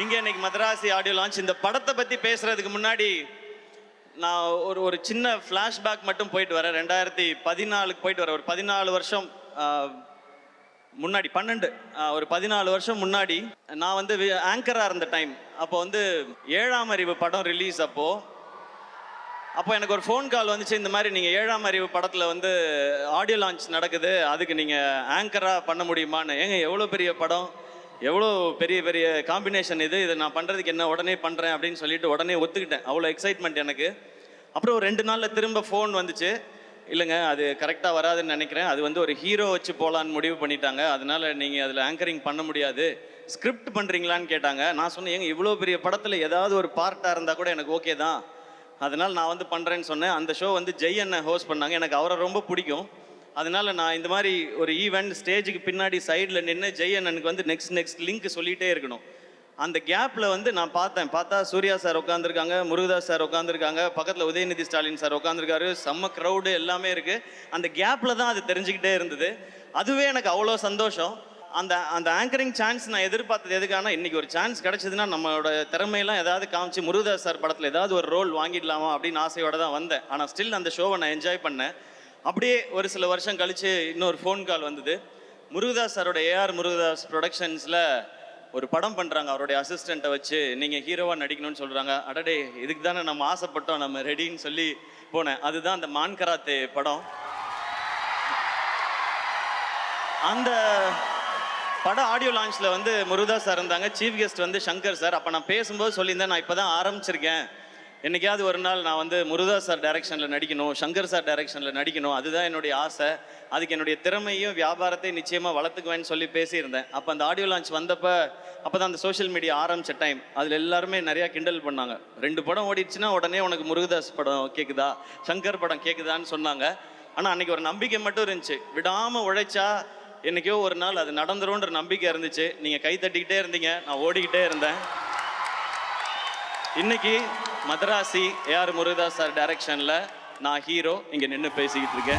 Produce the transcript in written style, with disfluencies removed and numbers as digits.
இங்கே இன்னைக்கு Madrasi audio launch. இந்த படத்தை பற்றி பேசுறதுக்கு முன்னாடி நான் ஒரு சின்ன ஃப்ளாஷ்பேக் மட்டும் போயிட்டு வரேன். 2014 போயிட்டு வரேன். ஒரு 14 வருஷம் முன்னாடி, ஒரு 14 வருஷம் முன்னாடி நான் வந்து ஆங்கராக இருந்த டைம். அப்போ வந்து 7ஆம் அறிவு படம் ரிலீஸ். அப்போ எனக்கு ஒரு ஃபோன் கால் வந்துச்சு, இந்த மாதிரி நீங்கள் 7ஆம் அறிவு படத்தில் வந்து ஆடியோ லான்ச் நடக்குது, அதுக்கு நீங்கள் ஆங்கராக பண்ண முடியுமான்னு. ஏங்க எவ்வளோ பெரிய படம், எவ்வளோ பெரிய பெரிய காம்பினேஷன் இதை நான் பண்ணுறதுக்கு என்ன, உடனே பண்ணுறேன் அப்படின்னு சொல்லிட்டு உடனே ஒத்துக்கிட்டேன். அவ்வளோ எக்ஸைட்மெண்ட் எனக்கு. அப்புறம் ஒரு 2 நாளில் திரும்ப ஃபோன் வந்துச்சு, இல்லைங்க அது கரெக்டாக வராதுன்னு நினைக்கிறேன், அது வந்து ஒரு ஹீரோ வச்சு போகலான்னு முடிவு பண்ணிட்டாங்க, அதனால் நீங்கள் அதில் ஆங்கரிங் பண்ண முடியாது, ஸ்கிரிப்ட் பண்ணுறீங்களான்னு கேட்டாங்க. நான் சொன்னேன், ஏங்க இவ்வளோ பெரிய படத்தில் ஏதாவது ஒரு பார்ட்டாக இருந்தால் கூட எனக்கு ஓகே தான், அதனால் நான் வந்து பண்ணுறேன்னு சொன்னேன். அந்த ஷோ வந்து ஜெய் அண்ணன் ஹோஸ்ட் பண்ணாங்க. எனக்கு அவரை ரொம்ப பிடிக்கும். அதனால் நான் இந்த மாதிரி ஒரு ஈவெண்ட் ஸ்டேஜுக்கு பின்னாடி சைடில் நின்று ஜெய் அண்ணனுக்கு வந்து நெக்ஸ்ட் லிங்க் சொல்லிகிட்டே இருக்கணும். அந்த கேப்பில் வந்து நான் பார்த்தா சூர்யா சார் உட்காந்துருக்காங்க, முருகதாஸ் சார் உட்காந்துருக்காங்க, பக்கத்தில் உதயநிதி ஸ்டாலின் சார் உட்காந்துருக்காரு, செம்ம க்ரௌடு எல்லாமே இருக்குது. அந்த கேப்பில் தான் அது தெரிஞ்சுக்கிட்டே இருந்தது. அதுவே எனக்கு அவ்வளோ சந்தோஷம். அந்த ஆங்கரிங் சான்ஸ் நான் எதிர்பார்த்தது எதுக்கான, இன்றைக்கி ஒரு சான்ஸ் கிடச்சிதுன்னா நம்மளோட திறமையெல்லாம் ஏதாவது காமிச்சு முருகதாஸ் சார் படத்தில் ஏதாவது ஒரு ரோல் வாங்கிடலாமா அப்படின்னு ஆசையோடு தான் வந்தேன். ஆனால் ஸ்டில் அந்த ஷோவை நான் என்ஜாய் பண்ணேன். அப்படியே ஒரு சில வருஷம் கழித்து இன்னொரு ஃபோன் கால் வந்தது. முருகதாஸ் சாரோட ஏஆர் முருகதாஸ் ப்ரொடக்ஷன்ஸில் ஒரு படம் பண்ணுறாங்க, அவருடைய அசிஸ்டண்ட்டை வச்சு நீங்கள் ஹீரோவாக நடிக்கணும்னு சொல்கிறாங்க. அடடே, இதுக்கு தானே நம்ம ஆசைப்பட்டோம், நம்ம ரெடின்னு சொல்லி போனேன். அதுதான் அந்த மான் கராத்தே படம். அந்த படம் ஆடியோ லான்ச்சில் வந்து முருகதாஸ் சார் இருந்தாங்க, சீஃப் கெஸ்ட் வந்து சங்கர் சார். அப்போ நான் பேசும்போது சொல்லியிருந்தேன், நான் இப்போ தான் ஆரம்பிச்சிருக்கேன், என்னைக்காவது ஒரு நாள் நான் வந்து முருகதாஸ் சார் டைரக்ஷனில் நடிக்கணும், சங்கர் சார் டைரக்ஷனில் நடிக்கணும், அதுதான் என்னுடைய ஆசை, அதுக்கு என்னுடைய திறமையும் வியாபாரத்தையும் நிச்சயமாக வளர்த்துக்குவேன்னு சொல்லி பேசியிருந்தேன். அப்போ அந்த ஆடியோ லான்ச் வந்தப்போ அப்போ தான் அந்த சோஷியல் மீடியா ஆரம்பித்த டைம். அதில் எல்லாருமே நிறையா கிண்டல் பண்ணாங்க. 2 படம் ஓடிடுச்சுன்னா உடனே உனக்கு முருகதாஸ் படம் கேட்குதா, சங்கர் படம் கேட்குதான்னு சொன்னாங்க. ஆனால் அன்றைக்கி ஒரு நம்பிக்கை மட்டும் இருந்துச்சு, விடாமல் உழைச்சா என்றைக்கோ ஒரு நாள் அது நடந்துரும்ன்ற நம்பிக்கை இருந்துச்சு. நீங்கள் கை தட்டிக்கிட்டே இருந்தீங்க, நான் ஓடிக்கிட்டே இருந்தேன். இன்னைக்கு மதராசி ஏஆர் முருகதாஸ் சார் டைரக்ஷனில் நான் ஹீரோ இங்கே நின்று பேசிக்கிட்டு இருக்கேன்.